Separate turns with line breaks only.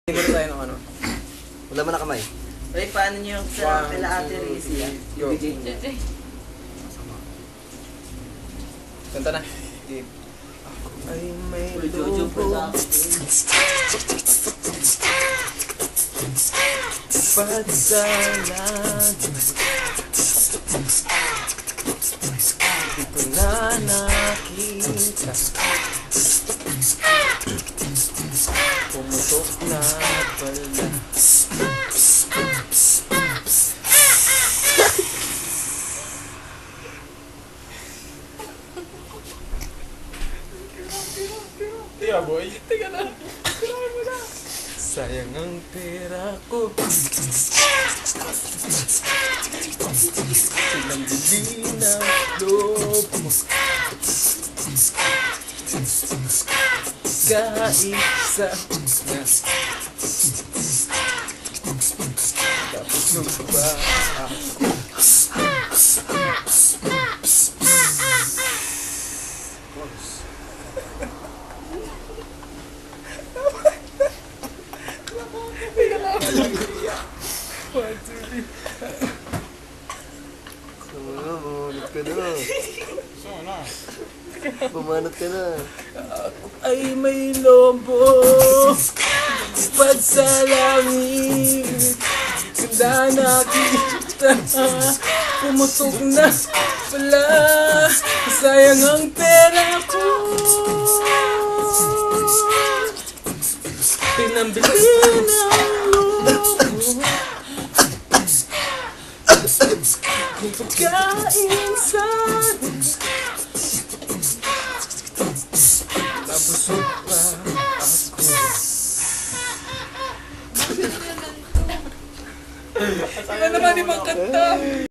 Siguro tayo ng ano.
Wala man na kamay.
Ay, paano nyo yung sa kila Ate Rizzy?
Go.
Ibigay niya.
Kanta na. Ay may
Uy, Jojo Production.
pagsalag di ko na nakita. Pumutok na pala.
Tiga boy.
Teka na. Sayang ang pera ko. Silang bili ng loob mo. Kaisa na. Tapos nung ba ako.
Bumanat ka na.
So na.
Bumanat ka na.
Ay may lobo pagsalangin. Ganda nakita. Pumutok na pala. Sayang ang pera ko. Pinambili ng lobo. Kung pagkain sana nabusog pa ako. Ano naman ibang kanta?